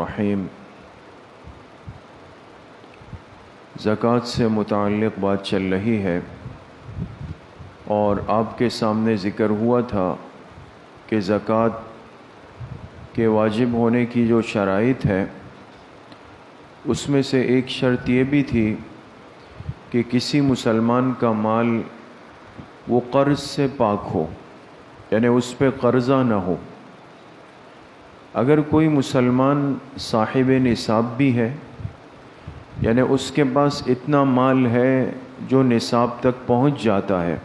الرحیم۔ زکوٰۃ سے متعلق بات چل رہی ہے اور آپ کے سامنے ذکر ہوا تھا کہ زکوٰۃ کے واجب ہونے کی جو شرائط ہے اس میں سے ایک شرط یہ بھی تھی کہ کسی مسلمان کا مال وہ قرض سے پاک ہو، یعنی اس پہ قرضہ نہ ہو۔ اگر کوئی مسلمان صاحب نصاب بھی ہے، یعنی اس کے پاس اتنا مال ہے جو نصاب تک پہنچ جاتا ہے،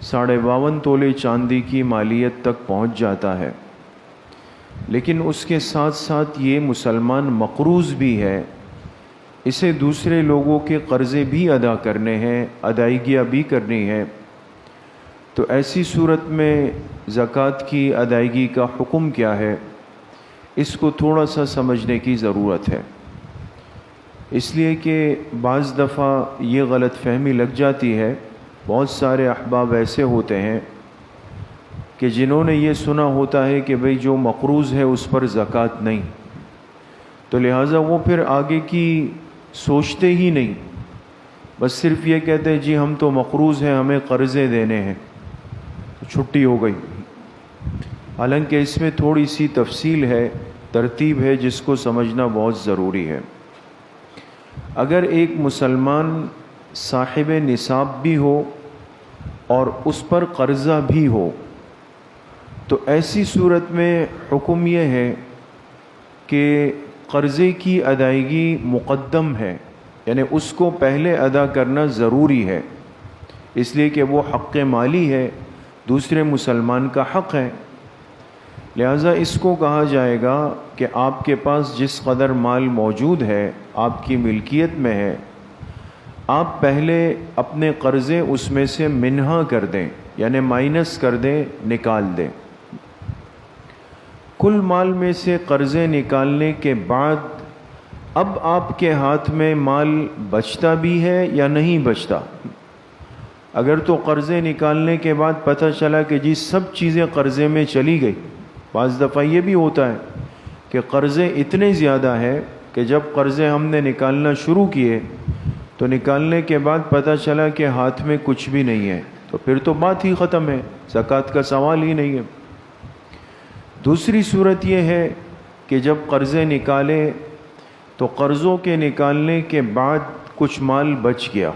52.5 تولے چاندی کی مالیت تک پہنچ جاتا ہے، لیکن اس کے ساتھ ساتھ یہ مسلمان مقروض بھی ہے، اسے دوسرے لوگوں کے قرضے بھی ادا کرنے ہیں، ادائیگیاں بھی کرنی ہے، تو ایسی صورت میں زکوٰۃ کی ادائیگی کا حکم کیا ہے، اس کو تھوڑا سا سمجھنے کی ضرورت ہے۔ اس لیے کہ بعض دفعہ یہ غلط فہمی لگ جاتی ہے، بہت سارے احباب ایسے ہوتے ہیں کہ جنہوں نے یہ سنا ہوتا ہے کہ بھئی جو مقروض ہے اس پر زکوٰۃ نہیں، تو لہٰذا وہ پھر آگے کی سوچتے ہی نہیں، بس صرف یہ کہتے ہیں جی ہم تو مقروض ہیں، ہمیں قرضے دینے ہیں، چھٹی ہو گئی۔ حالانکہ اس میں تھوڑی سی تفصیل ہے، ترتیب ہے، جس کو سمجھنا بہت ضروری ہے۔ اگر ایک مسلمان صاحب نصاب بھی ہو اور اس پر قرضہ بھی ہو تو ایسی صورت میں حکم یہ ہے کہ قرضے کی ادائیگی مقدم ہے، یعنی اس کو پہلے ادا کرنا ضروری ہے، اس لیے کہ وہ حق مالی ہے، دوسرے مسلمان کا حق ہے۔ لہٰذا اس کو کہا جائے گا کہ آپ کے پاس جس قدر مال موجود ہے، آپ کی ملکیت میں ہے، آپ پہلے اپنے قرضے اس میں سے منہا کر دیں، یعنی مائنس کر دیں، نکال دیں۔ کل مال میں سے قرضے نکالنے کے بعد اب آپ کے ہاتھ میں مال بچتا بھی ہے یا نہیں بچتا۔ اگر تو قرضے نکالنے کے بعد پتہ چلا کہ جی سب چیزیں قرضے میں چلی گئی، بعض دفعہ یہ بھی ہوتا ہے کہ قرضے اتنے زیادہ ہے کہ جب قرضے ہم نے نکالنا شروع کیے تو نکالنے کے بعد پتہ چلا کہ ہاتھ میں کچھ بھی نہیں ہے، تو پھر تو بات ہی ختم ہے، زکوٰۃ کا سوال ہی نہیں ہے۔ دوسری صورت یہ ہے کہ جب قرضے نکالے تو قرضوں کے نکالنے کے بعد کچھ مال بچ گیا۔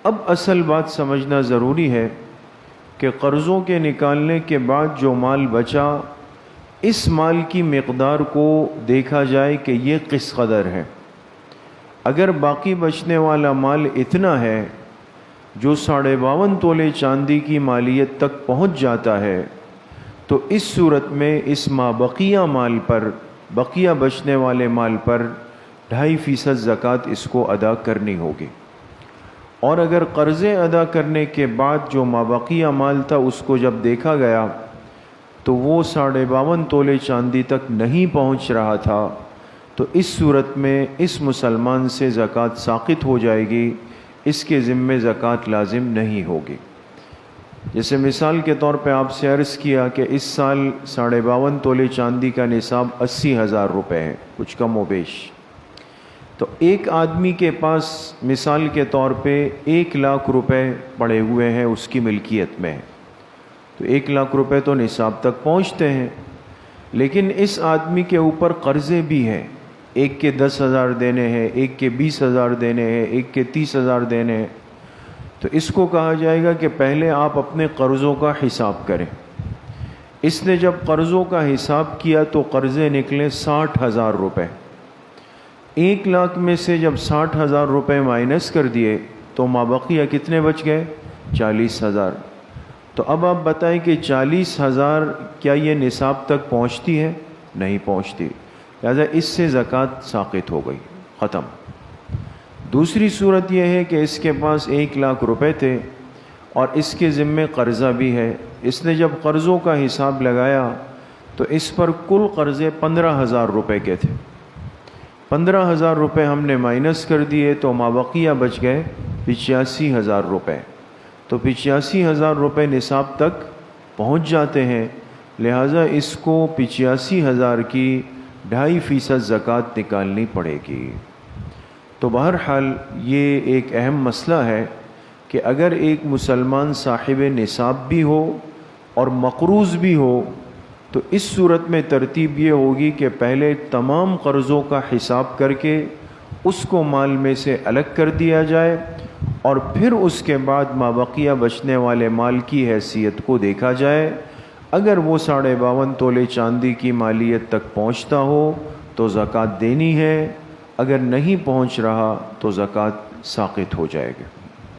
اب اصل بات سمجھنا ضروری ہے کہ قرضوں کے نکالنے کے بعد جو مال بچا، اس مال کی مقدار کو دیکھا جائے کہ یہ کس قدر ہے۔ اگر باقی بچنے والا مال اتنا ہے جو 52.5 تولے چاندی کی مالیت تک پہنچ جاتا ہے، تو اس صورت میں اس مابقیہ مال پر، بقیہ بچنے والے مال پر 2.5% زکوٰۃ اس کو ادا کرنی ہوگی۔ اور اگر قرضے ادا کرنے کے بعد جو مابقیہ مال تھا اس کو جب دیکھا گیا تو وہ 52.5 تولے چاندی تک نہیں پہنچ رہا تھا، تو اس صورت میں اس مسلمان سے زکوٰۃ ساقط ہو جائے گی، اس کے ذمے زکوٰۃ لازم نہیں ہوگی۔ جیسے مثال کے طور پہ آپ سے عرض کیا کہ اس سال 52.5 تولے چاندی کا نصاب 80,000 روپے ہے، کچھ کم و بیش، تو ایک آدمی کے پاس مثال کے طور پہ 1 لاکھ روپے پڑے ہوئے ہیں، اس کی ملکیت میں ہے، تو 1 لاکھ روپے تو نصاب تک پہنچتے ہیں، لیکن اس آدمی کے اوپر قرضے بھی ہیں، ایک کے 10,000 دینے ہیں، ایک کے 20,000 دینے ہیں، ایک کے 30,000 دینے ہیں، تو اس کو کہا جائے گا کہ پہلے آپ اپنے قرضوں کا حساب کریں۔ اس نے جب قرضوں کا حساب کیا تو قرضے نکلے 60,000 روپے۔ 1 لاکھ میں سے جب 60,000 روپے مائنس کر دیے تو مابقیہ کتنے بچ گئے؟ 40,000۔ تو اب آپ بتائیں کہ 40,000 کیا یہ نصاب تک پہنچتی ہے؟ نہیں پہنچتی، لہذا اس سے زکوٰۃ ساقط ہو گئی، ختم۔ دوسری صورت یہ ہے کہ اس کے پاس 1 لاکھ روپے تھے اور اس کے ذمے قرضہ بھی ہے، اس نے جب قرضوں کا حساب لگایا تو اس پر کل قرضے 15,000 روپے کے تھے۔ 15,000 روپے ہم نے مائنس کر دیے تو مابقیہ بچ گئے 85,000 روپے، تو 85,000 روپے نصاب تک پہنچ جاتے ہیں، لہٰذا اس کو 85,000 کی 2.5% زکوٰۃ نکالنی پڑے گی۔ تو بہرحال یہ ایک اہم مسئلہ ہے کہ اگر ایک مسلمان صاحب نصاب بھی ہو اور مقروض بھی ہو تو اس صورت میں ترتیب یہ ہوگی کہ پہلے تمام قرضوں کا حساب کر کے اس کو مال میں سے الگ کر دیا جائے اور پھر اس کے بعد مابقیہ بچنے والے مال کی حیثیت کو دیکھا جائے۔ اگر وہ 52.5 تولے چاندی کی مالیت تک پہنچتا ہو تو زکوٰۃ دینی ہے، اگر نہیں پہنچ رہا تو زکوٰۃ ساقط ہو جائے گا۔